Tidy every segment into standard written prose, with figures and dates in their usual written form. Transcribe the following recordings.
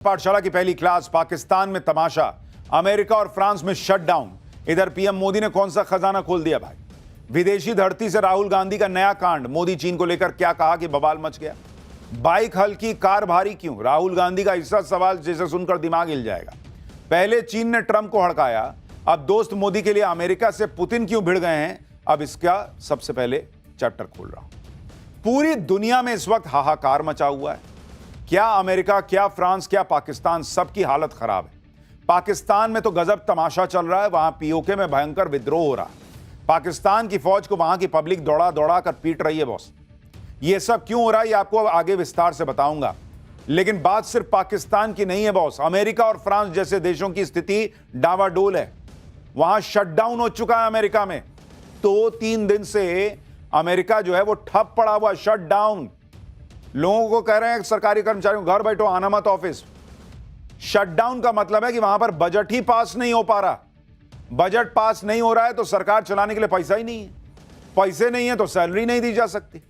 पाठशाला की पहली क्लास, पाकिस्तान में तमाशा, अमेरिका और फ्रांस में शटडाउन। इधर पीएम मोदी ने कौन सा खजाना खोल दिया भाई। विदेशी धरती से राहुल गांधी का नया कांड, मोदी चीन को लेकर क्या कहा कि बवाल मच गया। बाइक हल्की कार भारी क्यों, राहुल गांधी का ऐसा सवाल जिसे सुनकर दिमाग हिल जाएगा। पहले चीन ने ट्रंप को हड़काया, अब दोस्त मोदी के लिए अमेरिका से पुतिन क्यों भिड़ गए हैं, अब इसका सबसे पहले चैप्टर खोल रहा हूं। पूरी दुनिया में इस वक्त हाहाकार मचा हुआ है। क्या अमेरिका, क्या फ्रांस, क्या पाकिस्तान, सबकी हालत खराब है। पाकिस्तान में तो गजब तमाशा चल रहा है, वहां पीओके में भयंकर विद्रोह हो रहा है। पाकिस्तान की फौज को वहां की पब्लिक दौड़ा दौड़ा कर पीट रही है बॉस। ये सब क्यों हो रहा है ये आपको आगे विस्तार से बताऊंगा, लेकिन बात सिर्फ पाकिस्तान की नहीं है बॉस। अमेरिका और फ्रांस जैसे देशों की स्थिति डावाडोल है। वहां शटडाउन हो चुका है अमेरिका में। 2-3 दिन से अमेरिका जो है वो ठप पड़ा हुआ, शटडाउन। लोगों को कह रहे हैं सरकारी कर्मचारियों घर बैठो, आना मत ऑफिस। शटडाउन का मतलब है कि वहां पर बजट ही पास नहीं हो पा रहा। बजट पास नहीं हो रहा है तो सरकार चलाने के लिए पैसा ही नहीं है, पैसे नहीं है तो सैलरी नहीं दी जा सकती।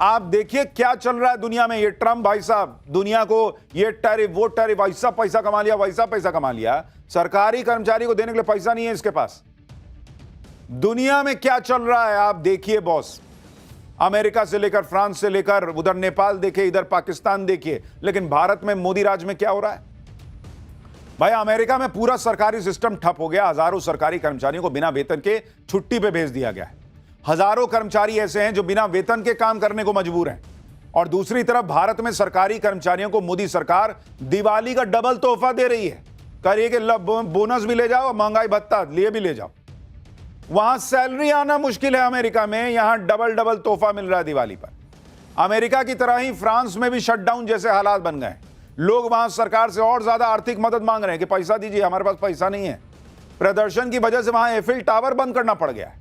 आप देखिए क्या चल रहा है दुनिया में। ये ट्रंप भाई साहब दुनिया को ये टैरिफ वो टैरिफ, ऐसा पैसा कमा लिया, वैसा पैसा कमा लिया। सरकारी कर्मचारी को देने के लिए पैसा नहीं है इसके पास। दुनिया में क्या चल रहा है आप देखिए बॉस। अमेरिका से लेकर फ्रांस से लेकर उधर नेपाल देखिए, इधर पाकिस्तान देखिए, लेकिन भारत में मोदी राज में क्या हो रहा है भाई। अमेरिका में पूरा सरकारी सिस्टम ठप हो गया। हजारों सरकारी कर्मचारियों को बिना वेतन के छुट्टी पे भेज दिया गया है। हजारों कर्मचारी ऐसे हैं जो बिना वेतन के काम करने को मजबूर हैं। और दूसरी तरफ भारत में सरकारी कर्मचारियों को मोदी सरकार दिवाली का डबल तोहफा दे रही है। करिए कि बोनस भी ले जाओ, महंगाई भत्ता लिए भी ले जाओ। वहां सैलरी आना मुश्किल है अमेरिका में, यहां डबल तोहफा मिल रहा है दिवाली पर। अमेरिका की तरह ही फ्रांस में भी शटडाउन जैसे हालात बन गए। लोग वहां सरकार से और ज्यादा आर्थिक मदद मांग रहे हैं कि पैसा दीजिए, हमारे पास पैसा नहीं है। प्रदर्शन की वजह से वहां एफिल टावर बंद करना पड़ गया है।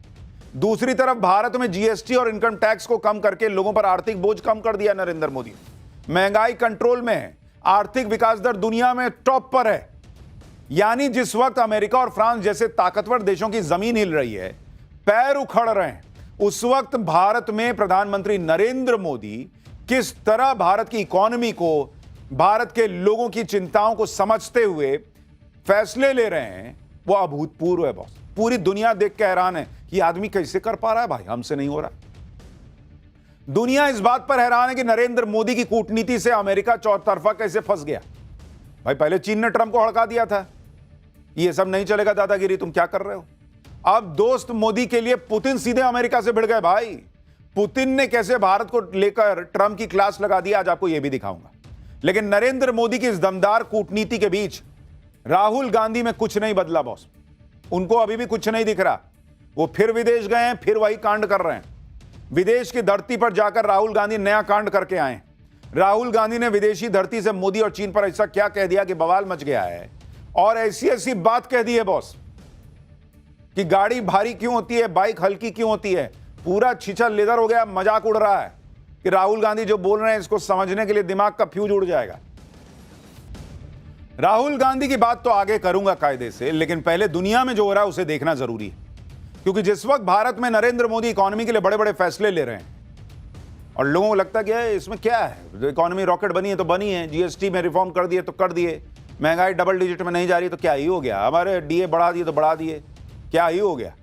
दूसरी तरफ भारत में जीएसटी और इनकम टैक्स को कम करके लोगों पर आर्थिक बोझ कम कर दिया नरेंद्र मोदी। महंगाई कंट्रोल में है, आर्थिक विकास दर दुनिया में टॉप पर है। यानी जिस वक्त अमेरिका और फ्रांस जैसे ताकतवर देशों की जमीन हिल रही है, पैर उखड़ रहे हैं, उस वक्त भारत में प्रधानमंत्री नरेंद्र मोदी किस तरह भारत की इकोनॉमी को, भारत के लोगों की चिंताओं को समझते हुए फैसले ले रहे हैं, वो अभूतपूर्व है बॉस। पूरी दुनिया देख के हैरान है कि आदमी कैसे कर पा रहा है भाई, हमसे नहीं हो रहा। दुनिया इस बात पर हैरान है कि नरेंद्र मोदी की कूटनीति से अमेरिका चौतरफा कैसे फंस गया। भाई पहले चीन ने ट्रंप को हड़का दिया था, ये सब नहीं चलेगा दादागिरी, तुम क्या कर रहे हो। अब दोस्त मोदी के लिए पुतिन सीधे अमेरिका से भिड़ गए भाई। पुतिन ने कैसे भारत को लेकर ट्रंप की क्लास लगा दी, आज आपको यह भी दिखाऊंगा। लेकिन नरेंद्र मोदी की इस दमदार कूटनीति के बीच राहुल गांधी में कुछ नहीं बदला बॉस। उनको अभी भी कुछ नहीं दिख रहा। वो फिर विदेश गए हैं, फिर वही कांड कर रहे हैं। विदेश की धरती पर जाकर राहुल गांधी नया कांड करके आए। राहुल गांधी ने विदेशी धरती से मोदी और चीन पर ऐसा क्या कह दिया कि बवाल मच गया है। और ऐसी ऐसी बात कह दी है बॉस कि गाड़ी भारी क्यों होती है, बाइक हल्की क्यों होती है। पूरा छीछा लेदर हो गया, मजाक उड़ रहा है कि राहुल गांधी जो बोल रहे हैं इसको समझने के लिए दिमाग का फ्यूज उड़ जाएगा। राहुल गांधी की बात तो आगे करूंगा कायदे से, लेकिन पहले दुनिया में जो हो रहा है उसे देखना जरूरी है। क्योंकि जिस वक्त भारत में नरेंद्र मोदी इकोनॉमी के लिए बड़े बड़े फैसले ले रहे हैं और लोगों को लगता है कि इसमें क्या है, इकोनॉमी रॉकेट बनी है तो बनी है, जीएसटी में रिफॉर्म कर दिए तो कर दिए, महंगाई डबल डिजिट में नहीं जा रही तो क्या ही हो गया, हमारे डीए बढ़ा दिए तो बढ़ा दिए, क्या ही हो गया।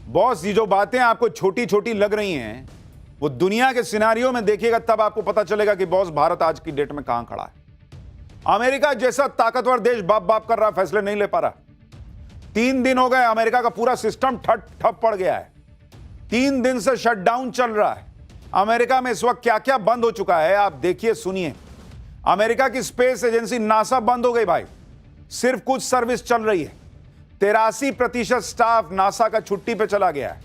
बॉस ये जो बातें आपको छोटी छोटी लग रही हैं, वो दुनिया के सिनारियों में देखिएगा तब आपको पता चलेगा कि बॉस भारत आज की डेट में कहां खड़ा है। अमेरिका जैसा ताकतवर देश बाप बाप कर रहा, फैसले नहीं ले पा रहा। 3 दिन हो गए, अमेरिका का पूरा सिस्टम ठप पड़ गया है। 3 दिन से शटडाउन चल रहा है। अमेरिका में इस वक्त क्या क्या बंद हो चुका है आप देखिए, सुनिए। अमेरिका की स्पेस एजेंसी नासा बंद हो गई भाई, सिर्फ कुछ सर्विस चल रही है। 83% स्टाफ नासा का छुट्टी पे चला गया है।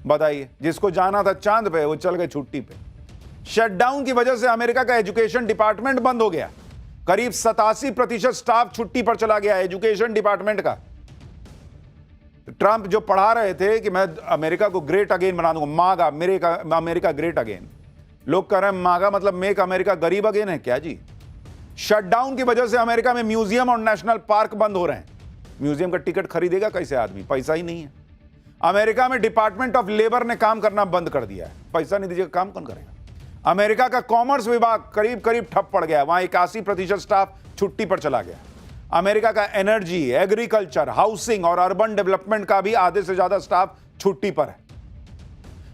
बताइए, जिसको जाना था चांद पे वो चल गए छुट्टी पे। शटडाउन की वजह से अमेरिका का एजुकेशन डिपार्टमेंट बंद हो गया। करीब 87% स्टाफ छुट्टी पर चला गया एजुकेशन डिपार्टमेंट का। ट्रंप जो पढ़ा रहे थे कि मैं अमेरिका को ग्रेट अगेन बना दूंगा, मागा अमेरिका ग्रेट अगेन, लोग कह रहे हैं मागा मतलब मेक अमेरिका गरीब अगेन है क्या जी। शटडाउन की वजह से अमेरिका में म्यूजियम और नेशनल पार्क बंद हो रहे हैं। म्यूजियम का टिकट खरीदेगा कैसे आदमी, पैसा ही नहीं है। अमेरिका में डिपार्टमेंट ऑफ लेबर ने काम करना बंद कर दिया है, पैसा नहीं दीजिएगा काम कौन करेगा। अमेरिका का कॉमर्स विभाग करीब करीब ठप पड़ गया, वहां 81% स्टाफ छुट्टी पर चला गया। अमेरिका का एनर्जी, एग्रीकल्चर, हाउसिंग और अर्बन डेवलपमेंट का भी आधे से ज्यादा स्टाफ छुट्टी पर है।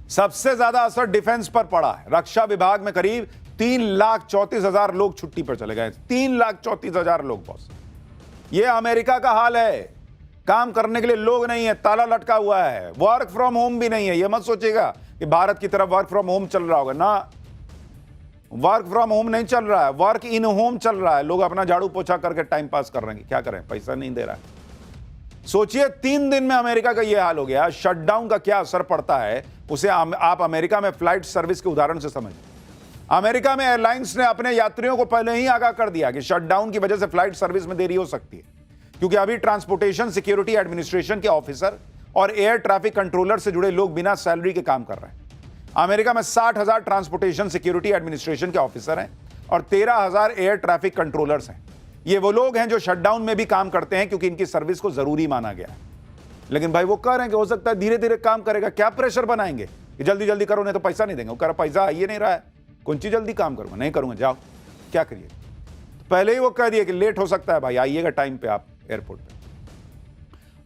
सबसे ज्यादा असर डिफेंस पर पड़ा है। रक्षा विभाग में करीब 3,34,000 लोग छुट्टी पर चले गए। 3,34,000 लोग बॉस। यह अमेरिका का हाल है। काम करने के लिए लोग नहीं है, ताला लटका हुआ है। वर्क फ्रॉम होम भी नहीं है। यह मत सोचिएगा कि भारत की तरफ वर्क फ्रॉम होम चल रहा होगा ना, वर्क फ्रॉम होम नहीं चल रहा है, वर्क इन होम चल रहा है। लोग अपना झाड़ू पोछा करके टाइम पास कर रहे हैं। क्या करें, पैसा नहीं दे रहा है। सोचिए 3 दिन में अमेरिका का यह हाल हो गया। शटडाउन का क्या असर पड़ता है उसे आप अमेरिका में फ्लाइट सर्विस के उदाहरण से समझें। अमेरिका में एयरलाइंस ने अपने यात्रियों को पहले ही आगाह कर दिया कि शटडाउन की वजह से फ्लाइट सर्विस में देरी हो सकती है, क्योंकि अभी ट्रांसपोर्टेशन सिक्योरिटी एडमिनिस्ट्रेशन के ऑफिसर और एयर ट्रैफिक कंट्रोलर से जुड़े लोग बिना सैलरी के काम कर रहे हैं। अमेरिका में 60,000 ट्रांसपोर्टेशन सिक्योरिटी एडमिनिस्ट्रेशन के ऑफिसर हैं और 13,000 एयर ट्रैफिक कंट्रोलर्स हैं। ये वो लोग हैं जो शटडाउन में भी काम करते हैं, क्योंकि इनकी सर्विस को जरूरी माना गया है। लेकिन भाई वो कह रहे हैं कि हो सकता है धीरे धीरे काम करेगा। क्या प्रेशर बनाएंगे कि जल्दी जल्दी करो नहीं तो पैसा नहीं देंगे। वो कह रहा पैसा आ ही नहीं रहा है, कौन सी जल्दी काम करूंगा, नहीं करूंगा, जाओ क्या करिए। पहले ही वो कह दिए कि लेट हो सकता है, भाई आइएगा टाइम पे आप एयरपोर्ट पे।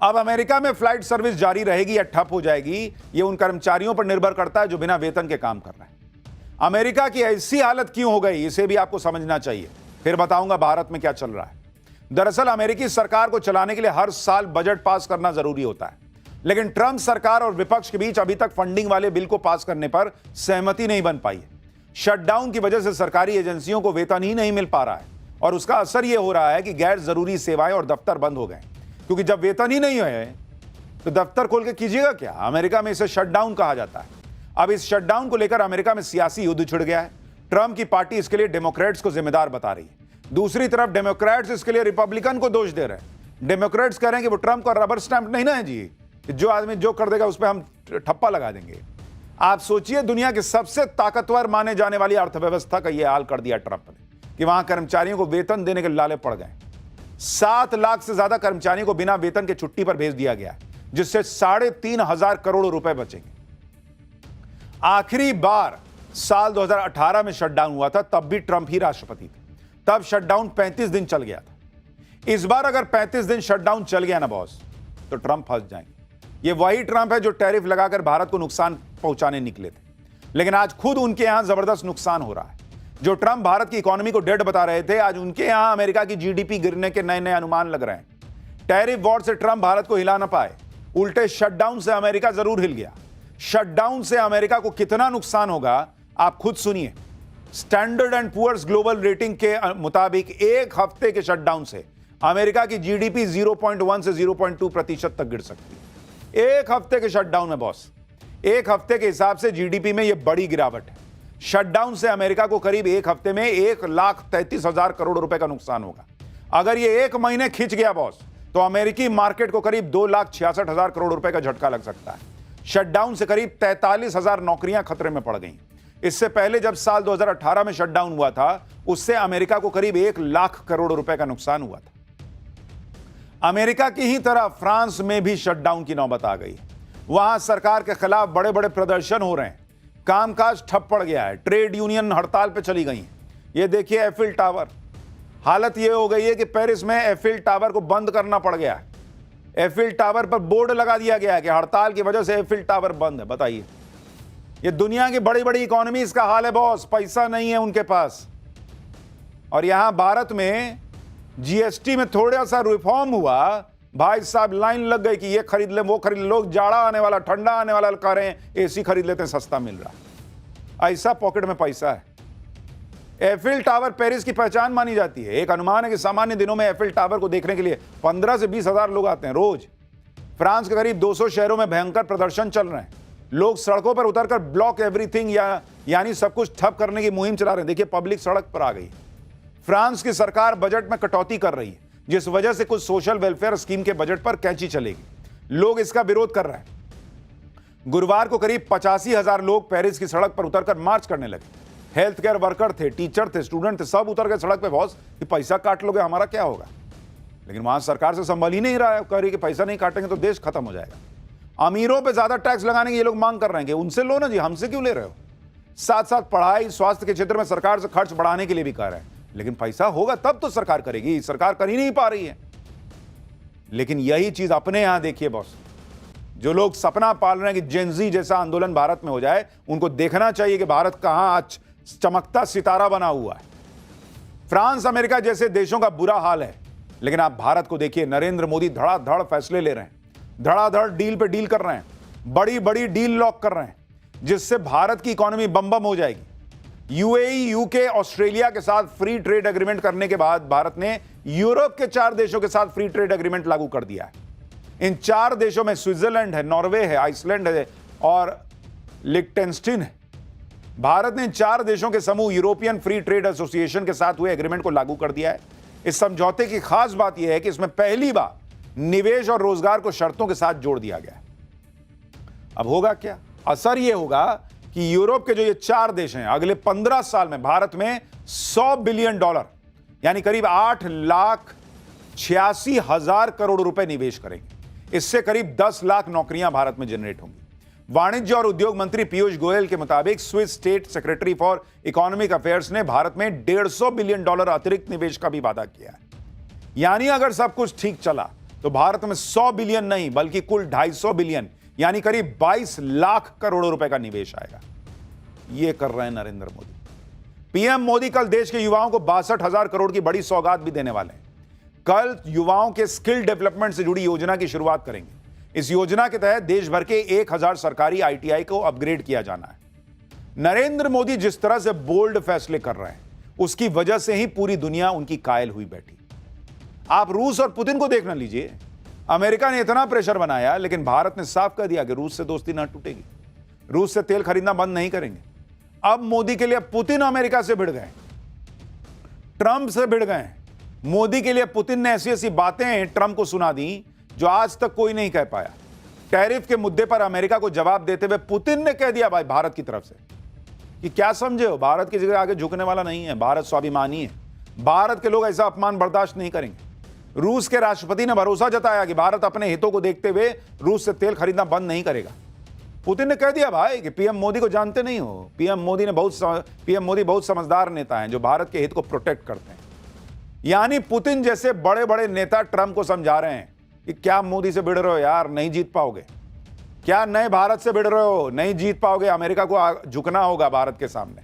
अब अमेरिका में फ्लाइट सर्विस जारी रहेगी या ठप हो जाएगी, ये उन कर्मचारियों पर निर्भर करता है जो बिना वेतन के काम कर रहे हैं। अमेरिका की ऐसी हालत क्यों हो गई, इसे भी आपको समझना चाहिए। फिर बताऊंगा भारत में क्या चल रहा है। दरअसल अमेरिकी सरकार को चलाने के लिए हर साल बजट पास करना जरूरी होता है, लेकिन ट्रंप सरकार और विपक्ष के बीच अभी तक फंडिंग वाले बिल को पास करने पर सहमति नहीं बन पाई है। शटडाउन की वजह से सरकारी एजेंसियों को वेतन ही नहीं मिल पा रहा है और उसका असर यह हो रहा है कि गैर जरूरी सेवाएं और दफ्तर बंद हो गए, क्योंकि जब वेतन ही नहीं है तो दफ्तर खोल के कीजिएगा क्या। अमेरिका में इसे शटडाउन कहा जाता है। अब इस शटडाउन को लेकर अमेरिका में सियासी युद्ध छिड़ गया है। ट्रंप की पार्टी इसके लिए डेमोक्रेट्स को जिम्मेदार बता रही है, दूसरी तरफ डेमोक्रेट्स इसके लिए रिपब्लिकन को दोष दे रहे हैं। डेमोक्रेट्स कह रहे हैं कि वो ट्रंप का रबर स्टैंप नहीं ना है जी, कि जो आदमी जो कर देगा उस पर हम ठप्पा लगा देंगे। आप सोचिए, दुनिया के सबसे ताकतवर माने जाने वाली अर्थव्यवस्था का यह हाल कर दिया ट्रंप ने कि वहां कर्मचारियों को वेतन देने के लाले पड़ गए। 7 लाख से ज्यादा कर्मचारियों को बिना वेतन के छुट्टी पर भेज दिया गया, जिससे 3,500 करोड़ रुपए बचेंगे। आखिरी बार साल 2018 में शटडाउन हुआ था, तब भी ट्रंप ही राष्ट्रपति थे। तब शटडाउन 35 दिन चल गया था। इस बार अगर 35 दिन शटडाउन चल गया ना बॉस, तो ट्रंप फंस जाएंगे। ये वही ट्रंप है जो टैरिफ लगाकर भारत को नुकसान पहुंचाने निकले थे, लेकिन आज खुद उनके यहां जबरदस्त नुकसान हो रहा है। जो ट्रंप भारत की इकोनॉमी को डेड बता रहे थे, आज उनके यहां अमेरिका की जीडीपी गिरने के नए नए अनुमान लग रहे हैं। टैरिफ वॉर से ट्रंप भारत को हिला ना पाए, उल्टे शटडाउन से अमेरिका जरूर हिल गया। शटडाउन से अमेरिका को कितना नुकसान होगा आप खुद सुनिए। Standard and Poor's global rating के मुताबिक एक हफ्ते के शटडाउन से अमेरिका की जीडीपी 0.1 से 0.2% तक गिर सकती है। एक हफ्ते के शटडाउन में बॉस, एक हफ्ते के हिसाब से जीडीपी में यह बड़ी गिरावट है। शटडाउन से अमेरिका को करीब एक हफ्ते में 1,33,000 करोड़ रुपए का नुकसान होगा। अगर यह एक महीने खिंच गया बॉस, तो अमेरिकी मार्केट को करीब 2,66,000 करोड़ रुपए का झटका लग सकता है। शटडाउन से करीब 43,000 नौकरियां खतरे में पड़ गई। इससे पहले जब साल 2018 में शटडाउन हुआ था, उससे अमेरिका को करीब 1 लाख करोड़ रुपए का नुकसान हुआ था। अमेरिका की ही तरह फ्रांस में भी शटडाउन की नौबत आ गई। वहां सरकार के खिलाफ बड़े बड़े प्रदर्शन हो रहे हैं, कामकाज ठप पड़ गया है, ट्रेड यूनियन हड़ताल पे चली गई हैं। ये देखिए एफिल टावर, हालत ये हो गई है कि पेरिस में एफिल टावर को बंद करना पड़ गया है। एफिल टावर पर बोर्ड लगा दिया गया है कि हड़ताल की वजह से एफिल टावर बंद है। बताइए, ये दुनिया की बड़ी बड़ी इकोनॉमीज का हाल है बॉस। पैसा नहीं है उनके पास। और यहां भारत में जीएसटी में थोड़ा सा रिफॉर्म हुआ, भाई साहब लाइन लग गई कि ये खरीद ले वो खरीद ले। लोग जाड़ा आने वाला, ठंडा आने वाला कह रहे हैं, एसी खरीद लेते हैं, सस्ता मिल रहा। ऐसा पॉकेट में पैसा है। एफिल टावर पेरिस की पहचान मानी जाती है। एक अनुमान है कि सामान्य दिनों में एफिल टावर को देखने के लिए 15 से 20,000 लोग आते हैं रोज। फ्रांस के करीब 200 शहरों में भयंकर प्रदर्शन चल रहे हैं। लोग सड़कों पर उतरकर ब्लॉक एवरीथिंग यानी सब कुछ ठप करने की मुहिम चला रहे हैं। देखिए, पब्लिक सड़क पर आ गई। फ्रांस की सरकार बजट में कटौती कर रही है, जिस वजह से कुछ सोशल वेलफेयर स्कीम के बजट पर कैंची चलेगी। लोग इसका विरोध कर रहे हैं। गुरुवार को करीब 85,000 लोग पेरिस की सड़क पर उतरकर मार्च करने लगे। हेल्थ केयर वर्कर थे, टीचर थे, स्टूडेंट थे, सब उतर गए सड़क पे। बॉस, कि पैसा काट लोगे हमारा क्या होगा। लेकिन वहां सरकार से संभल ही नहीं रहा है। कह रही कि पैसा नहीं काटेंगे तो देश खत्म हो जाएगा। अमीरों पे ज्यादा टैक्स लगाने की ये लोग मांग कर रहे हैं कि उनसे लो ना जी, हमसे क्यों ले रहे हो। साथ साथ पढ़ाई, स्वास्थ्य के क्षेत्र में सरकार से खर्च बढ़ाने के लिए भी कह रहे हैं। लेकिन पैसा होगा तब तो सरकार करेगी, सरकार कर ही नहीं पा रही है। लेकिन यही चीज अपने यहां देखिए बॉस, जो लोग सपना पाल रहे हैं कि जेनजी जैसा आंदोलन भारत में हो जाए, उनको देखना चाहिए कि भारत कहां आज चमकता सितारा बना हुआ है। फ्रांस अमेरिका जैसे देशों का बुरा हाल है, लेकिन आप भारत को देखिए, नरेंद्र मोदी धड़ाधड़ फैसले ले रहे हैं, धड़ाधड़ डील पे डील कर रहे हैं, बड़ी बड़ी डील लॉक कर रहे हैं, जिससे भारत की इकोनॉमी बम बम हो जाएगी। यूएई, यूके, ऑस्ट्रेलिया के साथ फ्री ट्रेड एग्रीमेंट करने के बाद भारत ने यूरोप के 4 देशों के साथ फ्री ट्रेड एग्रीमेंट लागू कर दिया है। इन 4 देशों में स्विट्जरलैंड है, नॉर्वे है, आइसलैंड है और लिechtenstein है। भारत ने इन 4 देशों के समूह यूरोपियन फ्री ट्रेड एसोसिएशन के साथ हुए एग्रीमेंट को लागू कर दिया है। इस समझौते की खास बात यह है कि इसमें पहली बार निवेश और रोजगार को शर्तों के साथ जोड़ दिया गया है। अब होगा क्या? असर यह होगा कि यूरोप के जो ये 4 देश हैं, अगले 15 साल में भारत में $100 बिलियन यानी करीब 8,86,000 करोड़ रुपए निवेश करेंगे। इससे करीब 10 लाख नौकरियां भारत में जनरेट होंगी। वाणिज्य और उद्योग मंत्री पीयूष गोयल के मुताबिक Swiss state secretary for economic affairs ने भारत में $150 बिलियन अतिरिक्त निवेश का भी वादा किया है। यानी अगर सब कुछ ठीक चला तो भारत में 100 बिलियन नहीं बल्कि कुल 250 बिलियन यानी करीब 22 लाख करोड़ रुपए का निवेश आएगा। यह कर रहे हैं नरेंद्र मोदी। पीएम मोदी कल देश के युवाओं को 62,000 करोड़ की बड़ी सौगात भी देने वाले हैं। कल युवाओं के स्किल डेवलपमेंट से जुड़ी योजना की शुरुआत करेंगे। इस योजना के तहत देश भर के 1,000 सरकारी आईटीआई को अपग्रेड किया जाना है। नरेंद्र मोदी जिस तरह से बोल्ड फैसले कर रहे हैं, उसकी वजह से ही पूरी दुनिया उनकी कायल हुई बैठी। आप रूस और पुतिन को देखना लीजिए। अमेरिका ने इतना प्रेशर बनाया, लेकिन भारत ने साफ कर दिया कि रूस से दोस्ती ना टूटेगी, रूस से तेल खरीदना बंद नहीं करेंगे। अब मोदी के लिए पुतिन अमेरिका से भिड़ गए, ट्रंप से भिड़ गए। मोदी के लिए पुतिन ने ऐसी ऐसी बातें ट्रंप को सुना दी जो आज तक कोई नहीं कह पाया। टैरिफ के मुद्दे पर अमेरिका को जवाब देते हुए पुतिन ने कह दिया भाई भारत की तरफ से कि क्या समझे हो, भारत की जगह आगे झुकने वाला नहीं है, भारत स्वाभिमानी है, भारत के लोग ऐसा अपमान बर्दाश्त नहीं करेंगे। रूस के राष्ट्रपति ने भरोसा जताया कि भारत अपने हितों को देखते हुए रूस से तेल खरीदना बंद नहीं करेगा। पुतिन ने कह दिया भाई कि पीएम मोदी को जानते नहीं हो, पीएम मोदी बहुत समझदार नेता हैं जो भारत के हित को प्रोटेक्ट करते हैं। यानी पुतिन जैसे बड़े बड़े नेता ट्रंप को समझा रहे हैं कि क्या मोदी से भिड़ रहे हो यार, नहीं जीत पाओगे, क्या नए भारत से भिड़ रहे हो, नहीं जीत पाओगे, अमेरिका को झुकना होगा भारत के सामने।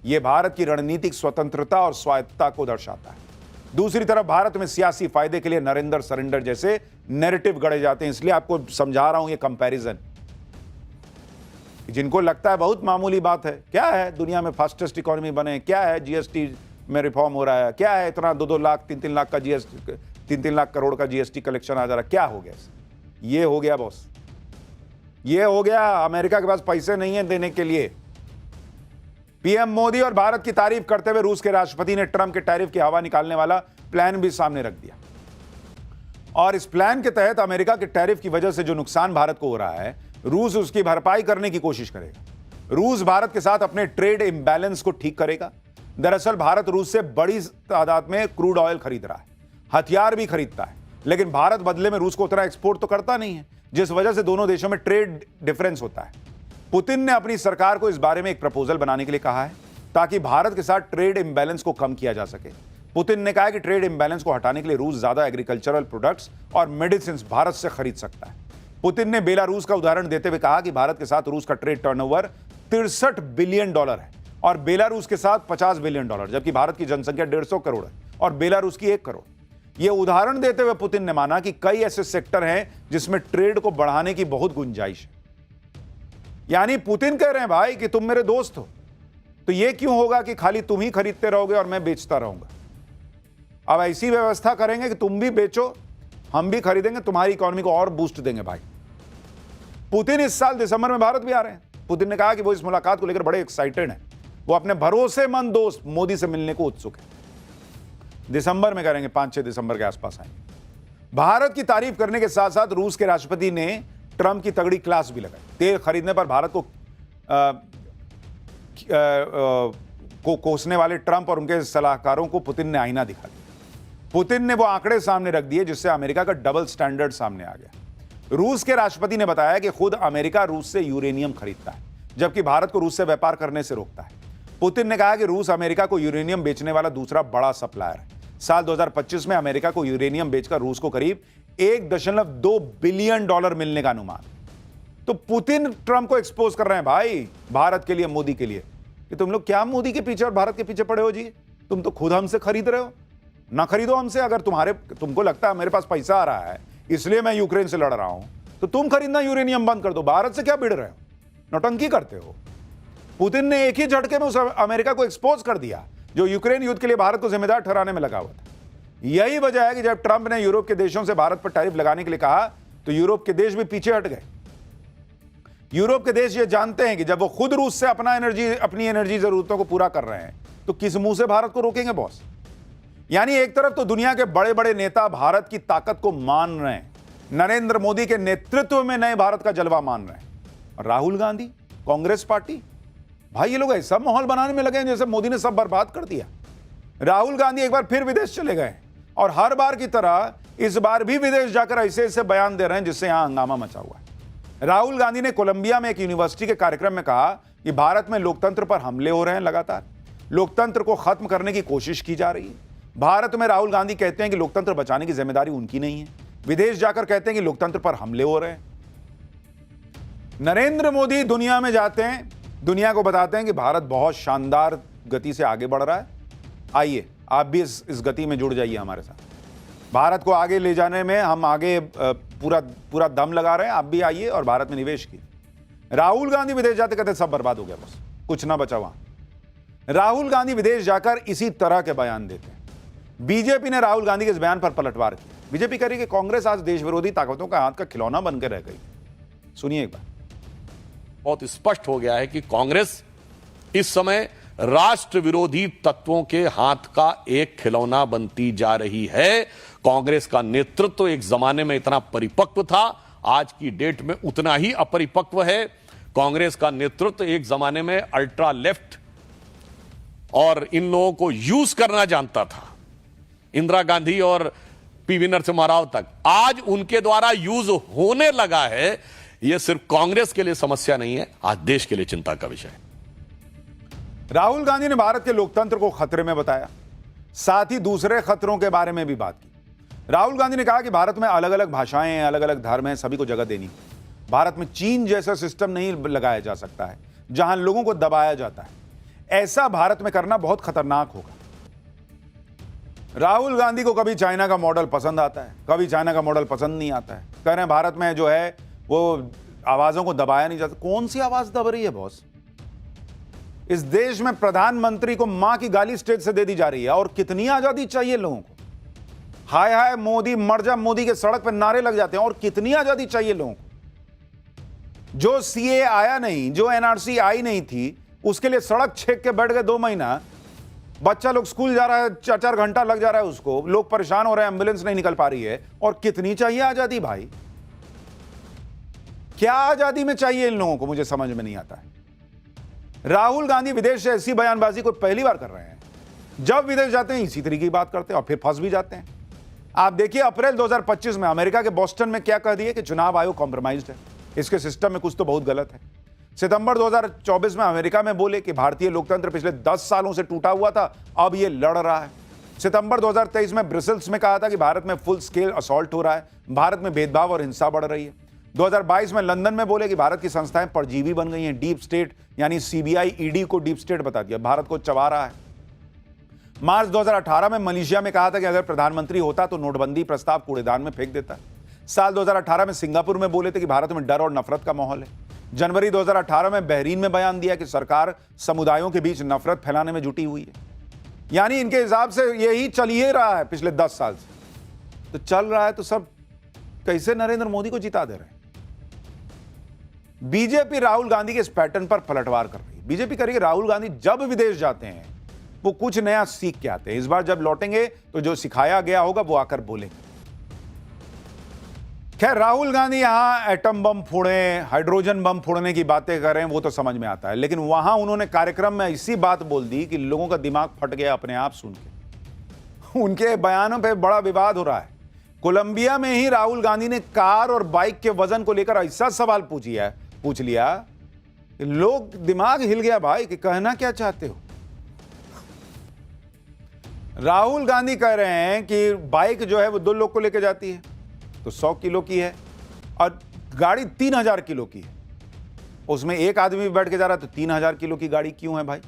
यह भारत की रणनीतिक स्वतंत्रता और स्वायत्तता को दर्शाता है। दूसरी तरफ भारत में सियासी फायदे के लिए नरेंद्र सरेंडर जैसे नैरेटिव गढ़े जाते हैं। इसलिए आपको समझा रहा हूं ये कंपैरिजन। जिनको लगता है बहुत मामूली बात है, क्या है दुनिया में फास्टेस्ट इकोनॉमी बने, क्या है जीएसटी में रिफॉर्म हो रहा है, क्या है इतना 2-2 लाख 3-3 लाख का जीएसटी 3-3 लाख करोड़ का जीएसटी कलेक्शन आ जा रहा है, क्या हो गया? ये हो गया बॉस, ये हो गया। अमेरिका के पास पैसे नहीं है देने के लिए। पीएम मोदी और भारत की तारीफ करते हुए रूस के राष्ट्रपति ने ट्रंप के टैरिफ की हवा निकालने वाला प्लान भी सामने रख दिया। और इस प्लान के तहत अमेरिका के टैरिफ की वजह से जो नुकसान भारत को हो रहा है, रूस उसकी भरपाई करने की कोशिश करेगा। रूस भारत के साथ अपने ट्रेड इंबैलेंस को ठीक करेगा। दरअसल भारत रूस से बड़ी तादाद में क्रूड ऑयल खरीद रहा है, हथियार भी खरीदता है, लेकिन भारत बदले में रूस को उतना एक्सपोर्ट तो करता नहीं है, जिस वजह से दोनों देशों में ट्रेड डिफरेंस होता है। पुतिन ने अपनी सरकार को इस बारे में एक प्रपोजल बनाने के लिए कहा है ताकि भारत के साथ ट्रेड इंबैलेंस को कम किया जा सके। पुतिन ने कहा कि ट्रेड इंबैलेंस को हटाने के लिए रूस ज्यादा एग्रीकल्चरल प्रोडक्ट्स और मेडिसिन भारत से खरीद सकता है। पुतिन ने बेलारूस का उदाहरण देते हुए कहा कि भारत के साथ रूस का ट्रेड टर्नओवर $63 बिलियन है और बेलारूस के साथ $50 बिलियन, जबकि भारत की जनसंख्या 150 करोड़ है और बेलारूस की 1 करोड़। यह उदाहरण देते हुए पुतिन ने माना कि कई ऐसे सेक्टर हैं जिसमें ट्रेड को बढ़ाने की बहुत गुंजाइश है। यानी पुतिन कह रहे हैं भाई कि तुम मेरे दोस्त हो, तो यह क्यों होगा कि खाली तुम ही खरीदते रहोगे और मैं बेचता रहूंगा। अब ऐसी व्यवस्था करेंगे कि तुम भी बेचो, हम भी खरीदेंगे, तुम्हारी इकोनॉमी को और बूस्ट देंगे। भाई पुतिन इस साल दिसंबर में भारत भी आ रहे हैं। पुतिन ने कहा कि वो इस मुलाकात को लेकर बड़े एक्साइटेड हैं। वो अपने भरोसेमंद दोस्त मोदी से मिलने को उत्सुक है। दिसंबर में करेंगे, 5-6 दिसंबर के आसपास आएंगे। भारत की तारीफ करने के साथ साथ रूस के राष्ट्रपति ने ट्रंप की तगड़ी क्लास भी लगाई। तेल खरीदने पर भारत को कोसने वाले ट्रंप और उनके सलाहकारों को पुतिन ने आईना दिखा दिया। पुतिन ने वो आंकड़े सामने रख दिए जिससे अमेरिका का डबल स्टैंडर्ड सामने आ गया। रूस के राष्ट्रपति ने बताया कि खुद अमेरिका रूस से यूरेनियम खरीदता है, जबकि भारत को रूस से व्यापार करने से रोकता है। पुतिन ने कहा कि रूस अमेरिका को यूरेनियम बेचने वाला दूसरा बड़ा सप्लायर है। साल 2025 में अमेरिका को यूरेनियम बेचकर रूस को करीब $1.2 बिलियन मिलने का अनुमान। तो पुतिन ट्रंप को एक्सपोज कर रहे हैं भाई, भारत के लिए, मोदी के लिए, कि तुम लोग क्या मोदी के पीछे और भारत के पीछे पड़े हो जी। तुम तो खुद हमसे खरीद रहे हो, ना खरीदो हमसे। अगर तुमको लगता है मेरे पास पैसा आ रहा है इसलिए मैं यूक्रेन से लड़ रहा हूं, तो तुम खरीदना यूरेनियम बंद कर दो। भारत से क्या भिड़ रहे हो, नौटंकी करते हो। पुतिन ने एक ही झटके में उस अमेरिका को एक्सपोज कर दिया जो यूक्रेन युद्ध के लिए भारत को जिम्मेदार ठहराने में लगा हुआ था। यही वजह है कि जब ट्रंप ने यूरोप के देशों से भारत पर टैरिफ लगाने के लिए कहा तो यूरोप के देश भी पीछे हट गए। यूरोप के देश ये जानते हैं कि जब वो खुद रूस से अपनी एनर्जी जरूरतों को पूरा कर रहे हैं तो किस मुंह से भारत को रोकेंगे बॉस। यानी एक तरफ तो दुनिया के बड़े बड़े नेता भारत की ताकत को मान रहे हैं, नरेंद्र मोदी के नेतृत्व में नए भारत का जलवा मान रहे हैं, और राहुल गांधी, कांग्रेस पार्टी, भाई ये लोग ऐसा माहौल बनाने में लगे हैं जैसे मोदी ने सब बर्बाद कर दिया। राहुल गांधी एक बार फिर विदेश चले गए और हर बार की तरह इस बार भी विदेश जाकर ऐसे ऐसे बयान दे रहे हैं जिससे यहां हंगामा मचा हुआ है। राहुल गांधी ने कोलंबिया में एक यूनिवर्सिटी के कार्यक्रम में कहा कि भारत में लोकतंत्र पर हमले हो रहे हैं, लगातार लोकतंत्र को खत्म करने की कोशिश की जा रही है। भारत में राहुल गांधी कहते हैं कि लोकतंत्र बचाने की जिम्मेदारी उनकी नहीं है, विदेश जाकर कहते हैं कि लोकतंत्र पर हमले हो रहे हैं। नरेंद्र मोदी दुनिया में जाते हैं, दुनिया को बताते हैं कि भारत बहुत शानदार गति से आगे बढ़ रहा है, आइए आप भी इस गति में जुड़ जाइए हमारे साथ। भारत को आगे ले जाने में हम आगे पूरा दम लगा रहे हैं, आप भी आइए और भारत में निवेश कीजिए। राहुल गांधी विदेश जाते कहते सब बर्बाद हो गया, बस कुछ ना बचा वहां। राहुल गांधी विदेश जाकर इसी तरह के बयान देते हैं। बीजेपी ने राहुल गांधी के इस बयान पर पलटवार किया। बीजेपी कह रही है कि कांग्रेस आज देश विरोधी ताकतों का हाथ का खिलौना बनकर रह गई। सुनिए एक बार। बहुत स्पष्ट हो गया है कि कांग्रेस इस समय राष्ट्र विरोधी तत्वों के हाथ का एक खिलौना बनती जा रही है। कांग्रेस का नेतृत्व एक जमाने में इतना परिपक्व था, आज की डेट में उतना ही अपरिपक्व है। कांग्रेस का नेतृत्व एक जमाने में अल्ट्रा लेफ्ट और इन लोगों को यूज करना जानता था, इंदिरा गांधी और पीवी नरसिम्हा राव तक। आज उनके द्वारा यूज होने लगा है। यह सिर्फ कांग्रेस के लिए समस्या नहीं है, आज देश के लिए चिंता का विषय है। राहुल गांधी ने भारत के लोकतंत्र को खतरे में बताया, साथ ही दूसरे खतरों के बारे में भी बात की। राहुल गांधी ने कहा कि भारत में अलग अलग भाषाएं हैं, अलग अलग धर्म हैं, सभी को जगह देनी। भारत में चीन जैसा सिस्टम नहीं लगाया जा सकता है जहां लोगों को दबाया जाता है। ऐसा भारत में करना बहुत खतरनाक होगा। राहुल गांधी को कभी चाइना का मॉडल पसंद आता है, कभी चाइना का मॉडल पसंद नहीं आता है। कह रहे हैं भारत में जो है वो आवाजों को दबाया नहीं जाता। कौन सी आवाज दब रही है बॉस? इस देश में प्रधानमंत्री को मां की गाली स्टेज से दे दी जा रही है, और कितनी आजादी चाहिए लोगों को? हाय हाय मोदी, मर जा मोदी के सड़क पर नारे लग जाते हैं, और कितनी आजादी चाहिए लोगों को? जो सीए आया नहीं, जो एनआरसी आई नहीं थी, उसके लिए सड़क छेक के बैठ गए 2 महीना। बच्चा लोग स्कूल जा रहा है, 4-4 घंटा लग जा रहा है उसको, लोग परेशान हो रहे हैं, एम्बुलेंस नहीं निकल पा रही है। और कितनी चाहिए आजादी भाई? क्या आजादी में चाहिए इन लोगों को, मुझे समझ में नहीं आता है। राहुल गांधी विदेश से ऐसी बयानबाजी को पहली बार कर रहे हैं। जब विदेश जाते हैं इसी तरीके की बात करते हैं और फिर फंस भी जाते हैं। आप देखिए अप्रैल 2025 में अमेरिका के बोस्टन में क्या कह दिए कि चुनाव आयोग कॉम्प्रोमाइज्ड है, इसके सिस्टम में कुछ तो बहुत गलत है। सितंबर 2024 में अमेरिका में बोले कि भारतीय लोकतंत्र पिछले 10 सालों से टूटा हुआ था, अब यह लड़ रहा है। सितंबर 2023 में ब्रसेल्स में कहा था कि भारत में फुल स्केल असॉल्ट हो रहा है, भारत में भेदभाव और हिंसा बढ़ रही है। 2022 में लंदन में बोले कि भारत की संस्थाएं परजीवी बन गई हैं, डीप स्टेट यानी सीबीआई ईडी को डीप स्टेट बता दिया, भारत को चबा रहा है। मार्च 2018 में मलेशिया में कहा था कि अगर प्रधानमंत्री होता तो नोटबंदी प्रस्ताव कूड़ेदान में फेंक देता। साल 2018 में सिंगापुर में बोले थे कि भारत में डर और नफरत का माहौल है। जनवरी 2018 में बहरीन में बयान दिया कि सरकार समुदायों के बीच नफरत फैलाने में जुटी हुई है। यानी इनके हिसाब से यही चल ही रहा है पिछले 10 साल से। तो चल रहा है तो सब कैसे नरेंद्र मोदी को जिता दे रहे हैं। बीजेपी राहुल गांधी के इस पैटर्न पर पलटवार कर रही है। बीजेपी कह रही है राहुल गांधी जब विदेश जाते हैं वो कुछ नया सीख के आते हैं। इस बार जब लौटेंगे तो जो सिखाया गया होगा वो आकर बोलेंगे। खैर राहुल गांधी यहां एटम बम फोड़े, हाइड्रोजन बम फोड़ने की बातें कर रहे हैं वो तो समझ में आता है, लेकिन वहां उन्होंने कार्यक्रम में ऐसी बात बोल दी कि लोगों का दिमाग फट गया अपने आप सुन के। उनके बयानों पे बड़ा विवाद हो रहा है। कोलंबिया में ही राहुल गांधी ने कार और बाइक के वजन को लेकर ऐसा सवाल पूछ लिया कि लोग दिमाग हिल गया भाई कि कहना क्या चाहते हो। राहुल गांधी कह रहे हैं कि बाइक जो है वो 2 लोग को लेकर जाती है तो 100 किलो की है और गाड़ी 3000 किलो की है, उसमें एक आदमी भी बैठ के जा रहा है तो 3000 किलो की गाड़ी क्यों है भाई?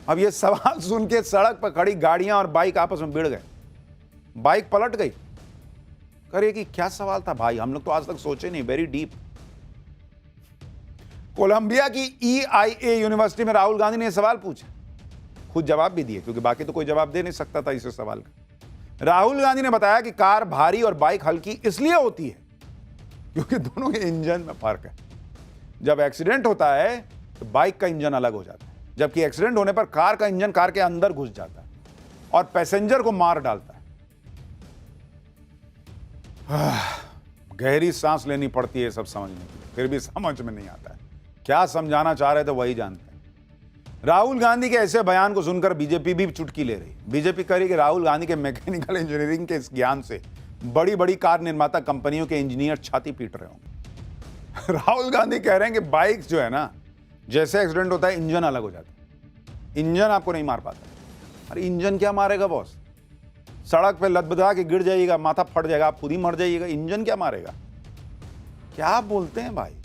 अब ये सवाल सुन के सड़क पर खड़ी गाड़ियां और बाइक आपस में भिड़ गए, बाइक पलट गई। करे कि क्या सवाल था भाई, हम लोग तो आज तक सोचे नहीं। Very deep. कोलंबिया की EIA यूनिवर्सिटी में राहुल गांधी ने यह सवाल पूछा, खुद जवाब भी दिए क्योंकि बाकी तो कोई जवाब दे नहीं सकता था इस सवाल का। राहुल गांधी ने बताया कि कार भारी और बाइक हल्की इसलिए होती है क्योंकि दोनों के इंजन में फर्क है। जब एक्सीडेंट होता है तो बाइक का इंजन अलग हो जाता है, जबकि एक्सीडेंट होने पर कार का इंजन कार के अंदर घुस जाता है और पैसेंजर को मार डालता है। गहरी सांस लेनी पड़ती है सब समझने के लिए, फिर भी समझ में नहीं आता है। क्या समझाना चाह रहे थे वही जानते हैं। राहुल गांधी के ऐसे बयान को सुनकर बीजेपी भी चुटकी ले रही। बीजेपी कह रही कि राहुल गांधी के मैकेनिकल इंजीनियरिंग के इस ज्ञान से बड़ी बड़ी कार निर्माता कंपनियों के इंजीनियर छाती पीट रहे होंगे। राहुल गांधी कह रहे हैं कि बाइक जो है ना, जैसे एक्सीडेंट होता है इंजन अलग हो जाता है, इंजन आपको नहीं मार पाता। अरे इंजन क्या मारेगा बॉस? सड़क पे लदबदा के गिर जाइएगा, माथा फट जाएगा, आप खुद ही मर जाइएगा, इंजन क्या मारेगा? क्या बोलते हैं भाई?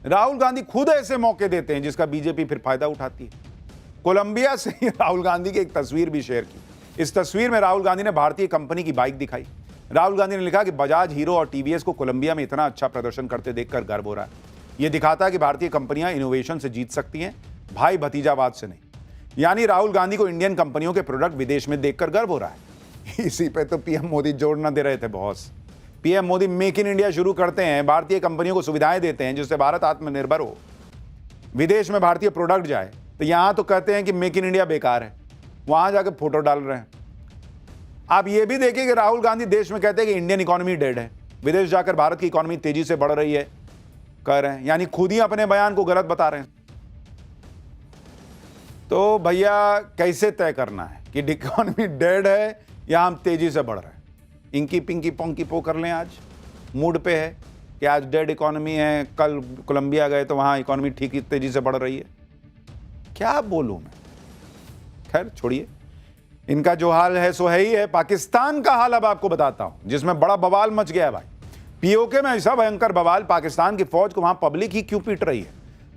राहुल गांधी खुद ऐसे मौके देते हैं जिसका बीजेपी फिर फायदा उठाती है। कोलंबिया से राहुल गांधी की एक तस्वीर भी शेयर की। इस तस्वीर में राहुल गांधी ने भारतीय कंपनी की बाइक दिखाई। राहुल गांधी ने लिखा कि बजाज, हीरो और टीवीएस को कोलंबिया में इतना अच्छा प्रदर्शन करते देखकर गर्व हो रहा है। यह दिखाता है कि भारतीय कंपनियां इनोवेशन से जीत सकती हैं, भाई भतीजावाद से नहीं। यानी राहुल गांधी को इंडियन कंपनियों के प्रोडक्ट विदेश में देखकर गर्व हो रहा है। इसी पे तो पीएम मोदी जोड़ न दे रहे थे boss. PM Modi make in India शुरू करते हैं, भारतीय कंपनियों को सुविधाएं देते हैं जिससे भारत आत्मनिर्भर हो, विदेश में भारतीय प्रोडक्ट जाए। तो यहां तो कहते हैं कि मेक इन इंडिया बेकार है, वहां जाकर फोटो डाल रहे हैं। आप ये भी देखिए कि राहुल गांधी देश में कहते हैं कि इंडियन इकोनॉमी डेड है, विदेश जाकर भारत की इकोनॉमी तेजी से बढ़ रही है कह रहे हैं, यानी खुद ही अपने बयान को गलत बता रहे हैं। तो भैया कैसे तय करना है कि इकोनॉमी डेड है या हम तेजी से बढ़ रहे हैं? इंकी पिंकी पोंकी पो कर लें। आज मूड पे है कि आज डेड इकोनॉमी है, कल कोलंबिया गए तो वहां इकोनॉमी ठीक ही तेजी से बढ़ रही है। क्या बोलूं मैं? खैर छोड़िए, इनका जो हाल है सो है ही है। पाकिस्तान का हाल अब आपको बताता हूं, जिसमें बड़ा बवाल मच गया है भाई। पीओके में ऐसा भयंकर बवाल, पाकिस्तान की फौज को वहां पब्लिक ही क्यों पीट रही है?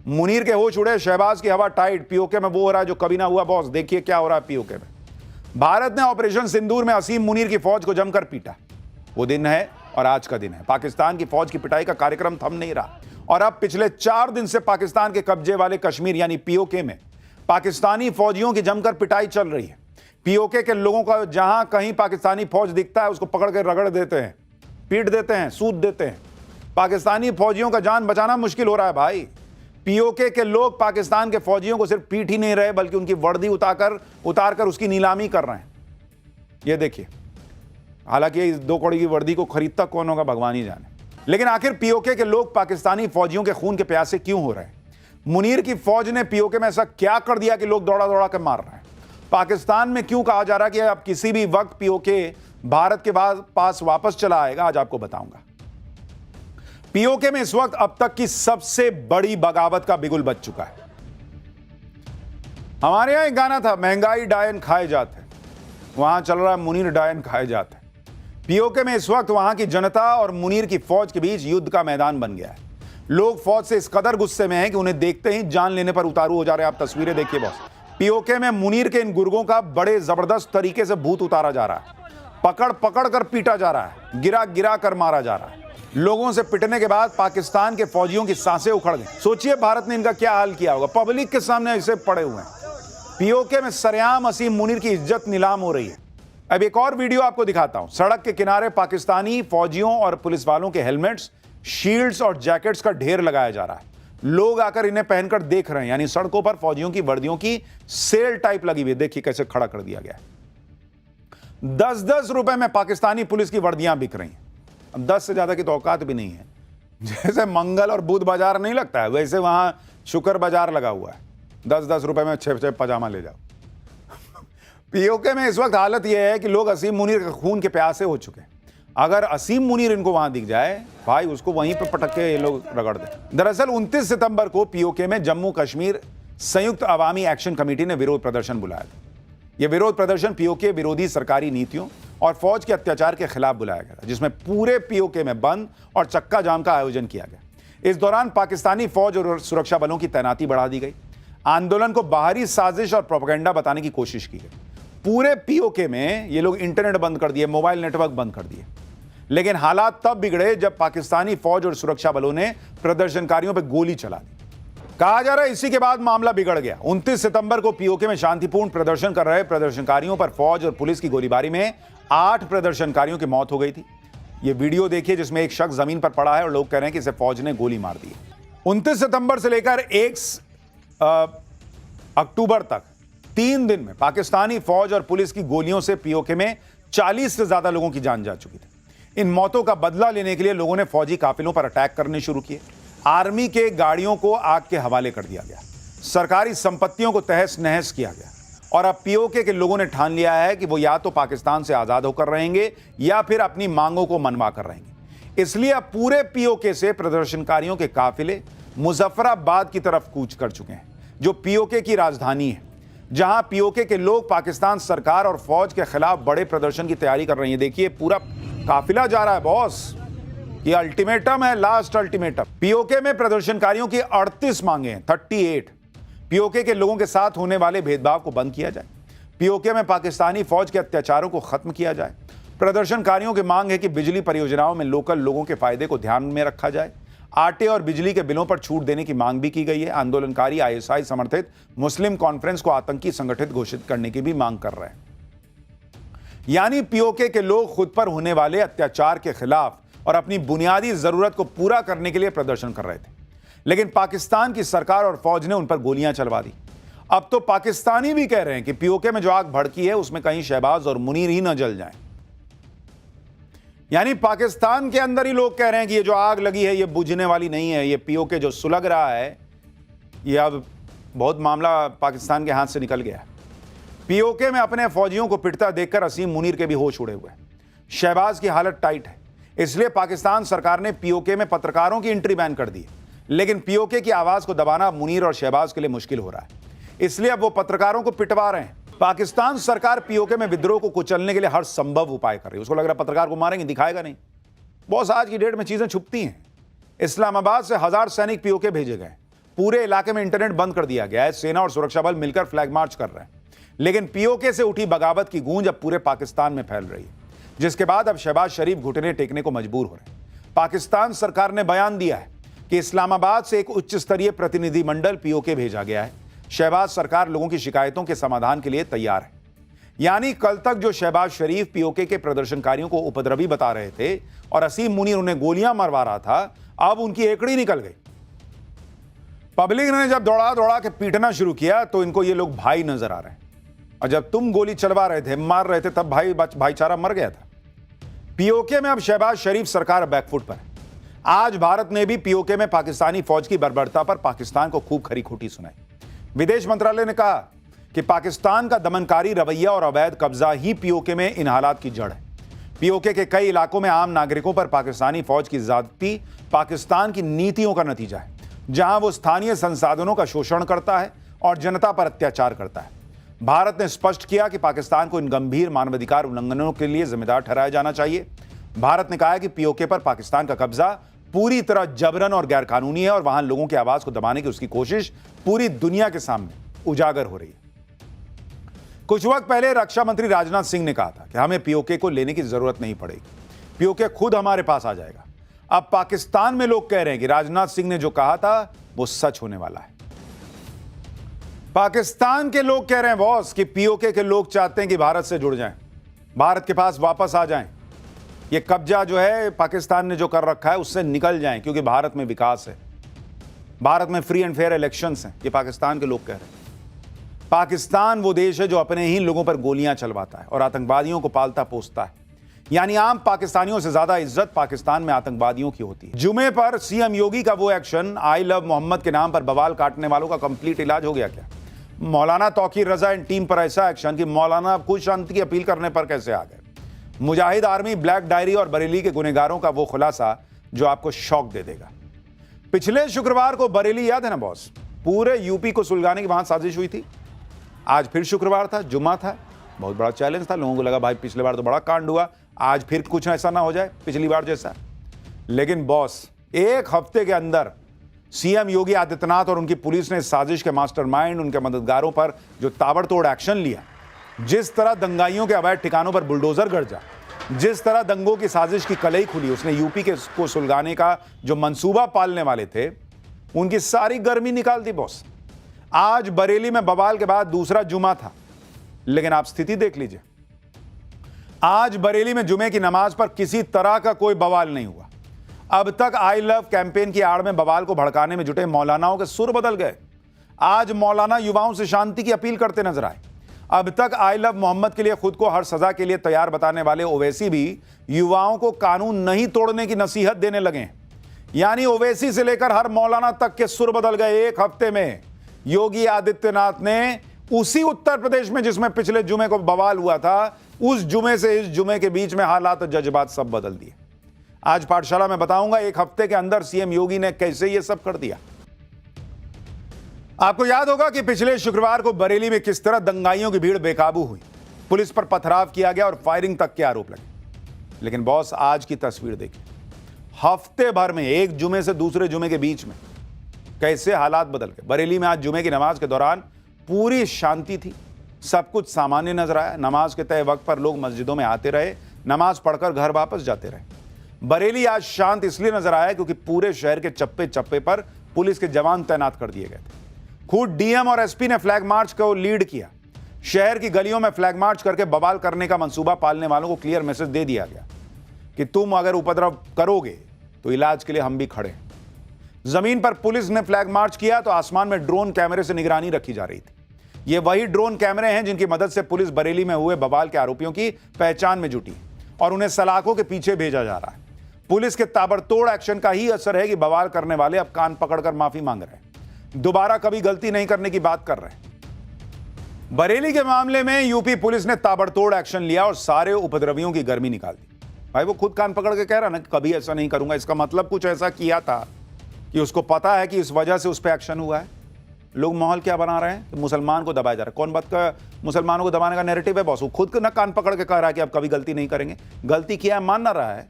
मुनीर के होश उड़े, शहबाज की हवा टाइट। पीओके में वो हो रहा है जो कभी ना हुआ बॉस। देखिए क्या हो रहा है पीओके में। भारत ने ऑपरेशन सिंदूर में असीम मुनीर की फौज को जमकर पीटा। वो दिन है और आज का दिन है। पाकिस्तान की फौज की पिटाई का कार्यक्रम थम नहीं रहा और अब पिछले 4 दिन से पाकिस्तान के कब्जे वाले कश्मीर यानी पीओके में पाकिस्तानी फौजियों की जमकर पिटाई चल रही है। पीओके के लोगों का जहां कहीं पाकिस्तानी फौज दिखता है उसको पकड़ के रगड़ देते हैं, पीट देते हैं, सूद देते हैं। पाकिस्तानी फौजियों का जान बचाना मुश्किल हो रहा है भाई। पीओके के लोग पाकिस्तान के फौजियों को सिर्फ पीट ही नहीं रहे बल्कि उनकी वर्दी उतारकर उसकी नीलामी कर रहे हैं। ये देखिए, हालांकि इस 2 कौड़ी की वर्दी को खरीदता कौन होगा भगवान ही जाने। लेकिन आखिर पीओके के लोग पाकिस्तानी फौजियों के खून के प्यासे क्यों हो रहे हैं? मुनीर की फौज ने पीओके में ऐसा क्या कर दिया कि लोग दौड़ा दौड़ा कर मार रहे हैं? पाकिस्तान में क्यों कहा जा रहा है कि अब किसी भी वक्त पीओके भारत के पास वापस चला आएगा? आज आपको बताऊंगा। पीओके में इस वक्त अब तक की सबसे बड़ी बगावत का बिगुल बज चुका है। हमारे यहां एक गाना था, महंगाई डायन खाए जाते हैं, वहां चल रहा है मुनीर डायन खाए जाते हैं। पीओके में इस वक्त वहां की जनता और मुनीर की फौज के बीच युद्ध का मैदान बन गया है। लोग फौज से इस कदर गुस्से में हैं कि उन्हें देखते ही जान लेने पर उतारू हो जा रहे हैं। आप तस्वीरें देखिए बॉस। पीओके में मुनीर के इन गुर्गों का बड़े जबरदस्त तरीके से भूत उतारा जा रहा है, पकड़ पकड़ कर पीटा जा रहा है, गिरा गिरा कर मारा जा रहा है। लोगों से पिटने के बाद पाकिस्तान के फौजियों की सांसें उखड़ गई। सोचिए भारत ने इनका क्या हाल किया होगा। पब्लिक के सामने ऐसे पड़े हुए हैं। पीओके में सरेआम असीम मुनीर की इज्जत नीलाम हो रही है। अब एक और वीडियो आपको दिखाता हूं। सड़क के किनारे पाकिस्तानी फौजियों और पुलिस वालों के हेलमेट्स, शील्ड्स और जैकेट्स का ढेर लगाया जा रहा है। लोग आकर इन्हें पहनकर देख रहे हैं, यानी सड़कों पर फौजियों की वर्दियों की सेल टाइप लगी हुई है। देखिए कैसे खड़ा कर दिया गया है। 10-10 रुपए में पाकिस्तानी पुलिस की वर्दियां बिक रही हैं। अब 10 से ज्यादा की तो औकात भी नहीं है। जैसे मंगल और बुध बाजार नहीं लगता है, वैसे वहां शुक्र बाजार लगा हुआ है। 10-10 रुपए में 6 पजामा ले जाओ। पीओके में इस वक्त हालत यह है कि लोग असीम मुनीर के खून के प्यासे हो चुके हैं। अगर असीम मुनीर इनको वहां दिख जाए भाई, उसको वहीं पे पटक के ये लोग रगड़ दें। दरअसल 29 सितंबर को पीओके में जम्मू कश्मीर संयुक्त अवामी एक्शन कमेटी ने विरोध प्रदर्शन बुलाया था। यह विरोध प्रदर्शन पीओके विरोधी सरकारी नीतियों और फौज के अत्याचार के खिलाफ बुलाया गया था, जिसमें पूरे पीओके में बंद और चक्का जाम का आयोजन किया गया। इस दौरान पाकिस्तानी फौज और सुरक्षा बलों की तैनाती बढ़ा दी गई। आंदोलन को बाहरी साजिश और प्रोपेगेंडा बताने की कोशिश की गई। पूरे पीओके में ये लोग इंटरनेट बंद कर दिए, मोबाइल नेटवर्क बंद कर दिए। लेकिन हालात तब बिगड़े जब पाकिस्तानी फौज और सुरक्षा बलों ने प्रदर्शनकारियों पर गोली चला दी। कहा जा रहा है इसी के बाद मामला बिगड़ गया। 29 सितंबर को पीओके में शांतिपूर्ण प्रदर्शन कर रहे प्रदर्शनकारियों पर फौज और पुलिस की गोलीबारी में 8 प्रदर्शनकारियों की मौत हो गई थी। यह वीडियो देखिए जिसमें एक शख्स जमीन पर पड़ा है और लोग कह रहे हैं कि इसे फौज ने गोली मार दी। 29 सितंबर से लेकर 1 अक्टूबर तक 3 दिन में पाकिस्तानी फौज और पुलिस की गोलियों से पीओके में 40 से ज्यादा लोगों की जान जा चुकी थी। इन मौतों का बदला लेने के लिए लोगों ने फौजी काफिलों पर अटैक करने शुरू किए। आर्मी के गाड़ियों को आग के हवाले कर दिया गया, सरकारी संपत्तियों को तहस नहस किया गया और अब पीओके के लोगों ने ठान लिया है कि वो या तो पाकिस्तान से आजाद होकर रहेंगे या फिर अपनी मांगों को मनवा कर रहेंगे। इसलिए अब पूरे पीओके से प्रदर्शनकारियों के काफिले मुजफ्फराबाद की तरफ कूच कर चुके हैं, जो पीओके की राजधानी है, जहां पीओके के लोग पाकिस्तान सरकार और फौज के खिलाफ बड़े प्रदर्शन की तैयारी कर रहे हैं। देखिए पूरा काफिला जा रहा है बॉस, ये अल्टीमेटम है, लास्ट अल्टीमेटम। पीओके में प्रदर्शनकारियों की 38 मांगे हैं, 38। पीओके के लोगों के साथ होने वाले भेदभाव को बंद किया जाए, पीओके में पाकिस्तानी फौज के अत्याचारों को खत्म किया जाए। प्रदर्शनकारियों की मांग है कि बिजली परियोजनाओं में लोकल लोगों के फायदे को ध्यान में रखा जाए। आटे और बिजली के बिलों पर छूट देने की मांग भी की गई है। आंदोलनकारी आईएसआई समर्थित मुस्लिम कॉन्फ्रेंस को आतंकी संगठित घोषित करने की भी मांग कर रहे हैं। यानी पीओके के लोग खुद पर होने वाले अत्याचार के खिलाफ और अपनी बुनियादी जरूरत को पूरा करने के लिए प्रदर्शन कर रहे थे, लेकिन पाकिस्तान की सरकार और फौज ने उन पर गोलियां चलवा दी। अब तो पाकिस्तानी भी कह रहे हैं कि पीओके में जो आग भड़की है उसमें कहीं शहबाज और मुनीर ही न जल जाएं। यानी पाकिस्तान के अंदर ही लोग कह रहे हैं कि ये जो आग लगी है ये बुझने वाली नहीं है, ये पीओके जो सुलग रहा है ये अब बहुत मामला पाकिस्तान के हाथ से निकल गया है। पीओके में अपने फौजियों को पिटता देखकर असीम मुनीर के भी होश उड़े हुए हैं। शहबाज की हालत टाइट है, इसलिए पाकिस्तान सरकार ने पीओके में पत्रकारों की एंट्री बैन कर दी, लेकिन पीओके की आवाज को दबाना मुनीर और शहबाज के लिए मुश्किल हो रहा है, इसलिए अब वो पत्रकारों को पिटवा रहे हैं। पाकिस्तान सरकार पीओके में विद्रोह को कुचलने के लिए हर संभव उपाय कर रही है। उसको लग रहा है पत्रकार को मारेंगे, दिखाएगा नहीं। बॉस आज की डेट में चीजें छुपती हैं। इस्लामाबाद से 1000 सैनिक पीओके भेजे गए, पूरे इलाके में इंटरनेट बंद कर दिया गया है। सेना और सुरक्षा बल मिलकर फ्लैग मार्च कर रहे हैं, लेकिन पीओके से उठी बगावत की गूंज अब पूरे पाकिस्तान में फैल रही है, जिसके बाद अब शहबाज शरीफ घुटने टेकने को मजबूर हो रहे हैं। पाकिस्तान सरकार ने बयान दिया है कि इस्लामाबाद से एक उच्च स्तरीय प्रतिनिधिमंडल पीओके भेजा गया है। शहबाज सरकार लोगों की शिकायतों के समाधान के लिए तैयार है। यानी कल तक जो शहबाज शरीफ पीओके के प्रदर्शनकारियों को उपद्रवी बता रहे थे और असीम मुनीर उन्हें गोलियां मरवा रहा था, अब उनकी एकड़ी निकल गई। पब्लिक ने जब दौड़ा दौड़ा के पीटना शुरू किया तो इनको ये लोग भाई नजर आ रहे हैं, और जब तुम गोली चलवा रहे थे, मार रहे थे, तब भाईचारा मर गया था। पीओके में अब शहबाज शरीफ सरकार बैकफुट पर है। आज भारत ने भी पीओके में पाकिस्तानी फौज की बर्बरता पर पाकिस्तान को खूब खरी खोटी सुनाई। विदेश मंत्रालय ने कहा कि पाकिस्तान का दमनकारी रवैया और अवैध कब्जा ही पीओके में इन हालात की जड़ है। पीओके के कई इलाकों में आम नागरिकों पर पाकिस्तानी फौज की ज्यादती पाकिस्तान की नीतियों का नतीजा है, जहां वो स्थानीय संसाधनों का शोषण करता है और जनता पर अत्याचार करता है। भारत ने स्पष्ट किया कि पाकिस्तान को इन गंभीर मानवाधिकार उल्लंघनों के लिए जिम्मेदार ठहराया जाना चाहिए। भारत ने कहा है कि पीओके पर पाकिस्तान का कब्जा पूरी तरह जबरन और गैरकानूनी है और वहां लोगों की आवाज को दबाने की उसकी कोशिश पूरी दुनिया के सामने उजागर हो रही है। कुछ वक्त पहले रक्षा मंत्री राजनाथ सिंह ने कहा था कि हमें पीओके को लेने की जरूरत नहीं पड़ेगी, पीओके खुद हमारे पास आ जाएगा। अब पाकिस्तान में लोग कह रहे हैं कि राजनाथ सिंह ने जो कहा था वो सच होने वाला है। पाकिस्तान के लोग कह रहे हैं बॉस कि पीओके के लोग चाहते हैं कि भारत से जुड़ जाएं, भारत के पास वापस आ जाएं, ये कब्जा जो है पाकिस्तान ने जो कर रखा है उससे निकल जाएं, क्योंकि भारत में विकास है, भारत में फ्री एंड फेयर इलेक्शंस हैं। ये पाकिस्तान के लोग कह रहे हैं। पाकिस्तान वो देश है जो अपने ही लोगों पर गोलियां चलवाता है और आतंकवादियों को पालता पोसता है। यानी आम पाकिस्तानियों से ज्यादा इज्जत पाकिस्तान में आतंकवादियों की होती है। जुमे पर सीएम योगी का वो एक्शन, आई लव मोहम्मद के नाम पर बवाल काटने वालों का कंप्लीट इलाज हो गया क्या? मौलाना तौकीर रजा एंड टीम पर ऐसा एक्शन कि मौलाना खुद शांति की अपील करने पर कैसे आ गए। मुजाहिद आर्मी, ब्लैक डायरी और बरेली के गुनहगारों का वो खुलासा जो आपको शॉक दे देगा। पिछले शुक्रवार को बरेली याद है ना बॉस, पूरे यूपी को सुलगाने की वहां साजिश हुई थी। आज फिर शुक्रवार था, जुम्मा था, बहुत बड़ा चैलेंज था। लोगों को लगा भाई पिछले बार तो बड़ा कांड हुआ, आज फिर कुछ ऐसा ना हो जाए पिछली बार जैसा। लेकिन बॉस, एक हफ्ते के अंदर सीएम योगी आदित्यनाथ और उनकी पुलिस ने साजिश के मास्टरमाइंड, उनके मददगारों पर जो ताबड़तोड़ एक्शन लिया, जिस तरह दंगाइयों के अवैध ठिकानों पर बुलडोजर गरजा, जिस तरह दंगों की साजिश की कलई खुली, उसने यूपी को सुलगाने का जो मंसूबा पालने वाले थे उनकी सारी गर्मी निकाल दी बॉस। आज बरेली में बवाल के बाद दूसरा जुमा था, लेकिन आप स्थिति देख लीजिए। आज बरेली में जुमे की नमाज पर किसी तरह का कोई बवाल नहीं हुआ। अब तक आई लव कैंपेन की आड़ में बवाल को भड़काने में जुटे मौलानाओं के सुर बदल गए। आज मौलाना युवाओं से शांति की अपील करते नजर आए। अब तक आई लव मोहम्मद के लिए खुद को हर सजा के लिए तैयार बताने वाले ओवैसी भी युवाओं को कानून नहीं तोड़ने की नसीहत देने लगे। यानी ओवैसी से लेकर हर मौलाना तक के सुर बदल गए एक हफ्ते में। योगी आदित्यनाथ ने उसी उत्तर प्रदेश में जिसमें पिछले जुमे को बवाल हुआ था, उस जुमे से इस जुमे के बीच में हालात और जज्बात सब बदल दिए। आज पाठशाला में बताऊंगा एक हफ्ते के अंदर सीएम योगी ने कैसे ये सब कर दिया। आपको याद होगा कि पिछले शुक्रवार को बरेली में किस तरह दंगाइयों की भीड़ बेकाबू हुई, पुलिस पर पथराव किया गया और फायरिंग तक के आरोप लगे। लेकिन बॉस, आज की तस्वीर देखिए। हफ्ते भर में एक जुमे से दूसरे जुमे के बीच में कैसे हालात बदल गए। बरेली में आज जुमे की नमाज के दौरान पूरी शांति थी, सब कुछ सामान्य नजर आया। नमाज के तय वक्त पर लोग मस्जिदों में आते रहे, नमाज पढ़कर घर वापस जाते रहे। बरेली आज शांत इसलिए नजर आया क्योंकि पूरे शहर के चप्पे चप्पे पर पुलिस के जवान तैनात कर दिए गए थे। खुद डीएम और एसपी ने फ्लैग मार्च को लीड किया। शहर की गलियों में फ्लैग मार्च करके बवाल करने का मंसूबा पालने वालों को क्लियर मैसेज दे दिया गया कि तुम अगर उपद्रव करोगे तो इलाज के लिए हम भी खड़े हैं। जमीन पर पुलिस ने फ्लैग मार्च किया तो आसमान में ड्रोन कैमरे से निगरानी रखी जा रही थी। ये वही ड्रोन कैमरे हैं जिनकी मदद से पुलिस बरेली में हुए बवाल के आरोपियों की पहचान में जुटी और उन्हें सलाखों के पीछे भेजा जा रहा है। पुलिस के ताबड़तोड़ एक्शन का ही असर है कि बवाल करने वाले अब कान पकड़कर माफी मांग रहे हैं, दोबारा कभी गलती नहीं करने की बात कर रहे हैं। बरेली के मामले में यूपी पुलिस ने ताबड़तोड़ एक्शन लिया और सारे उपद्रवियों की गर्मी निकाल दी। भाई वो खुद कान पकड़ के कह रहा ना कि कभी ऐसा नहीं करूंगा, इसका मतलब कुछ ऐसा किया था कि उसको पता है कि इस वजह से उस पर एक्शन हुआ है। लोग माहौल क्या बना रहे हैं? तो मुसलमान को दबाया जा रहा है। कौन बात का मुसलमानों को दबाने का नैरेटिव है बॉस? वो खुद ना कान पकड़ के कह रहा है कि अब कभी गलती नहीं करेंगे। गलती किया है मान ना रहा है,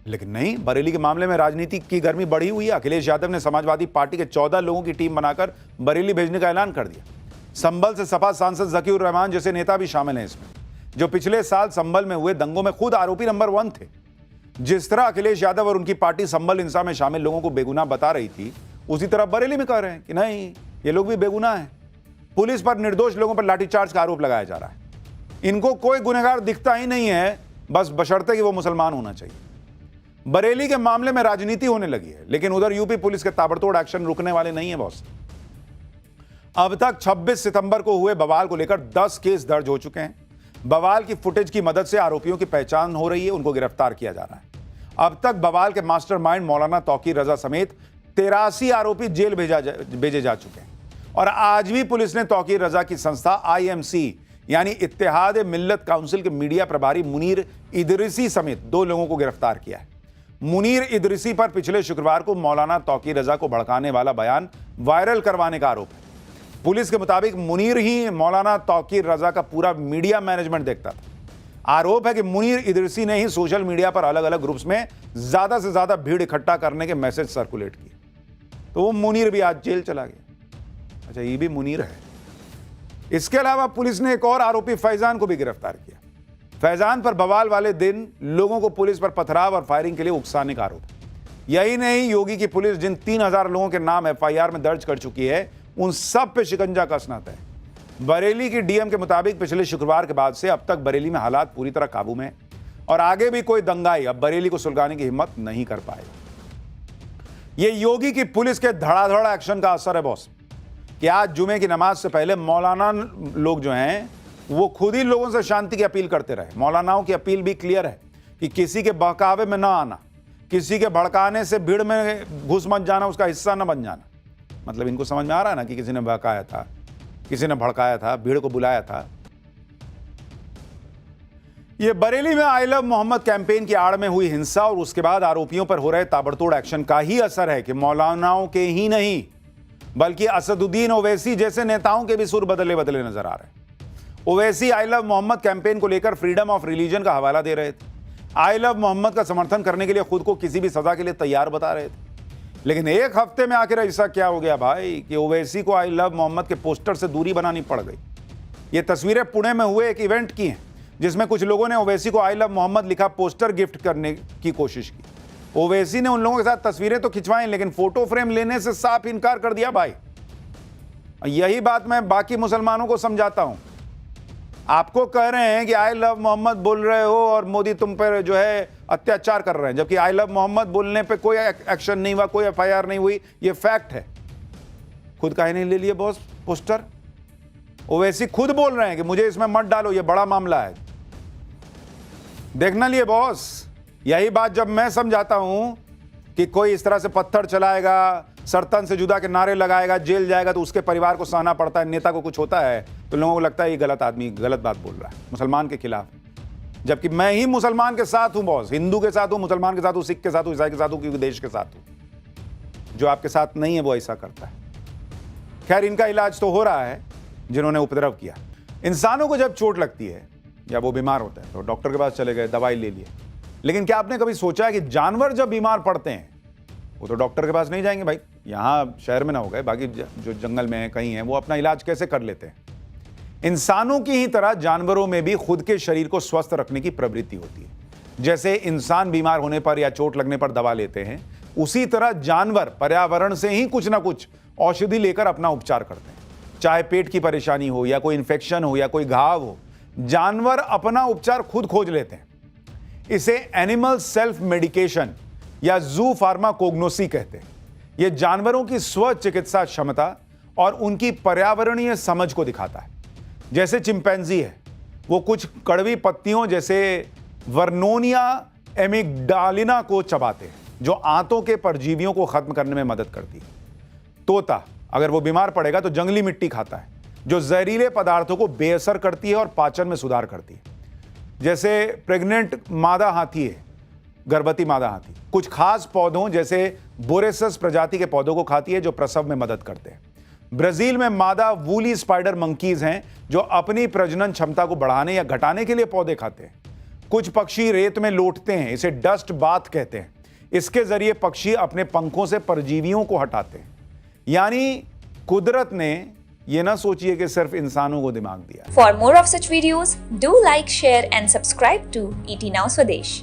लेकिन नहीं। बरेली के मामले में राजनीति की गर्मी बढ़ी हुई है। अखिलेश यादव ने समाजवादी पार्टी के 14 लोगों की टीम बनाकर बरेली भेजने का ऐलान कर दिया। संभल से सपा सांसद जकीउर रहमान जैसे नेता भी शामिल हैं इसमें, जो पिछले साल संभल में हुए दंगों में खुद आरोपी नंबर 1 थे। जिस तरह अखिलेश यादव और उनकी पार्टी संभल हिंसा में शामिल लोगों को बेगुनाह बता रही थी, उसी तरह बरेली में कह रहे हैं कि नहीं, ये लोग भी बेगुनाह हैं। पुलिस पर निर्दोष लोगों पर लाठीचार्ज का आरोप लगाया जा रहा है। इनको कोई गुनहगार दिखता ही नहीं है, बस बशर्ते कि वो मुसलमान होना चाहिए। बरेली के मामले में राजनीति होने लगी है, लेकिन उधर यूपी पुलिस के ताबड़तोड़ एक्शन रुकने वाले नहीं है बॉस। अब तक 26 सितंबर को हुए बवाल को लेकर 10 केस दर्ज हो चुके हैं। बवाल की फुटेज की मदद से आरोपियों की पहचान हो रही है, उनको गिरफ्तार किया जा रहा है। अब तक बवाल के मास्टरमाइंड मौलाना तौकीर रजा समेत 83 आरोपी जेल भेजे जा चुके हैं। और आज भी पुलिस ने तौकीर रजा की संस्था IMC यानी इत्तेहाद मिल्लत काउंसिल के मीडिया प्रभारी मुनीर इदरिसी समेत 2 लोगों को गिरफ्तार किया है। मुनीर इदरिसी पर पिछले शुक्रवार को मौलाना तौकीर रजा को भड़काने वाला बयान वायरल करवाने का आरोप है। पुलिस के मुताबिक मुनीर ही मौलाना तौकीर रजा का पूरा मीडिया मैनेजमेंट देखता था। आरोप है कि मुनीर इदरिसी ने ही सोशल मीडिया पर अलग अलग ग्रुप्स में ज्यादा से ज्यादा भीड़ इकट्ठा करने के मैसेज सर्कुलेट किए। तो वो मुनीर भी आज जेल चला गया। अच्छा, ये भी मुनीर है। इसके अलावा पुलिस ने एक और आरोपी फैजान को भी गिरफ्तार किया। फैजान पर बवाल वाले दिन लोगों को पुलिस पर पथराव और फायरिंग के लिए उकसाने का आरोप है। यही नहीं, योगी की पुलिस जिन 3000 लोगों के नाम FIR में दर्ज कर चुकी है, उन सब पे शिकंजा कसना तय। बरेली की डीएम के मुताबिक पिछले शुक्रवार के बाद से अब तक बरेली में हालात पूरी तरह काबू में और आगे भी कोई दंगाई अब बरेली को सुलगाने की हिम्मत नहीं कर पाएगा। ये योगी की पुलिस के धड़ाधड़ एक्शन का असर है बॉस, कि आज जुमे की नमाज से पहले मौलाना लोग जो हैं वो खुद ही लोगों से शांति की अपील करते रहे। मौलानाओं की अपील भी क्लियर है कि किसी के बहकावे में ना आना, किसी के भड़काने से भीड़ में घुस मत जाना, उसका हिस्सा न बन जाना। मतलब इनको समझ में आ रहा है ना कि किसी ने बहकाया था, किसी ने भड़काया था, भीड़ को बुलाया था। ये बरेली में आई लव मोहम्मद कैंपेन की आड़ में हुई हिंसा और उसके बाद आरोपियों पर हो रहे ताबड़तोड़ एक्शन का ही असर है कि मौलानाओं के ही नहीं बल्कि असदुद्दीन ओवैसी जैसे नेताओं के भी सुर बदले बदले नजर आ रहे हैं। Owaisi I love Mohammad campaign को लेकर फ्रीडम ऑफ रिलीजन का हवाला दे रहे थे। आई लव मोहम्मद का समर्थन करने के लिए खुद को किसी भी सजा के लिए तैयार बता रहे थे। लेकिन एक हफ्ते में आखिर ऐसा क्या हो गया भाई कि ओवैसी को आई लव मोहम्मद के पोस्टर से दूरी बनानी पड़ गई। ये तस्वीरें पुणे में हुए एक इवेंट की हैं जिसमें कुछ लोगों ने ओवैसी को आई लव मोहम्मद लिखा पोस्टर गिफ्ट करने की कोशिश की। ओवैसी ने उन लोगों के साथ तस्वीरें तो खिंचवाई लेकिन फोटो फ्रेम लेने से साफ इनकार कर दिया भाई। यही बात मैं बाकी मुसलमानों को समझाता हूं। आपको कह रहे हैं कि आई लव मोहम्मद बोल रहे हो और मोदी तुम पर जो है अत्याचार कर रहे हैं, जबकि आई लव मोहम्मद बोलने पे कोई एक्शन नहीं हुआ, कोई एफआईआर नहीं हुई। ये फैक्ट है। खुद काहे नहीं ले लिए बॉस पोस्टर? ओवैसी खुद बोल रहे हैं कि मुझे इसमें मत डालो, ये बड़ा मामला है। देखना लिए बॉस। यही बात जब मैं समझाता हूं कि कोई इस तरह से पत्थर चलाएगा, सरतन से जुदा के नारे लगाएगा, जेल जाएगा, तो उसके परिवार को सहना पड़ता है। नेता को कुछ होता है तो लोगों को लगता है ये गलत आदमी गलत बात बोल रहा है मुसलमान के खिलाफ, जबकि मैं ही मुसलमान के साथ हूं बॉस। हिंदू के साथ हूं, मुसलमान के साथ हूं, सिख के साथ हूं, ईसाई के साथ हूं, क्योंकि देश के साथ हूं। जो आपके साथ नहीं है वो ऐसा करता है। खैर, इनका इलाज तो हो रहा है जिन्होंने उपद्रव किया। इंसानों को जब चोट लगती है या वो बीमार होता है तो डॉक्टर के पास चले गए, दवाई ले लिए। लेकिन क्या आपने कभी सोचा है कि जानवर जब बीमार पड़ते हैं वो तो डॉक्टर के पास नहीं जाएंगे भाई? यहाँ शहर में ना हो गए, बाकी जो जंगल में है कहीं है, वो अपना इलाज कैसे कर लेते हैं। इंसानों की ही तरह जानवरों में भी खुद के शरीर को स्वस्थ रखने की प्रवृत्ति होती है। जैसे इंसान बीमार होने पर या चोट लगने पर दवा लेते हैं, उसी तरह जानवर पर्यावरण से ही कुछ ना कुछ औषधि लेकर अपना उपचार करते हैं। चाहे पेट की परेशानी हो या कोई इन्फेक्शन हो या कोई घाव हो, जानवर अपना उपचार खुद खोज लेते हैं। इसे एनिमल सेल्फ मेडिकेशन या जू फार्माकोग्नोसी कहते हैं। यह जानवरों की स्व चिकित्सा क्षमता और उनकी पर्यावरणीय समझ को दिखाता है। जैसे चिंपैंजी है, वो कुछ कड़वी पत्तियों जैसे वर्नोनिया एमिग्डालिना को चबाते हैं जो आंतों के परजीवियों को खत्म करने में मदद करती है। तोता अगर वो बीमार पड़ेगा तो जंगली मिट्टी खाता है जो जहरीले पदार्थों को बेअसर करती है और पाचन में सुधार करती है। जैसे प्रेग्नेंट मादा हाथी है, गर्भवती मादा हाथी कुछ खास पौधों जैसे बोरेसस प्रजाति के पौधों को खाती है जो प्रसव में मदद करते हैं। ब्राजील में मादा वूली स्पाइडर मंकीज हैं जो अपनी प्रजनन क्षमता को बढ़ाने या घटाने के लिए पौधे खाते हैं। कुछ पक्षी रेत में लौटते हैं, इसे डस्ट बाथ कहते हैं। इसके जरिए पक्षी अपने पंखों से परजीवियों को हटाते हैं। यानी कुदरत ने ये ना सोचिए कि सिर्फ इंसानों को दिमाग दिया। For more of such videos, do like, share and subscribe to ET Now Swadesh.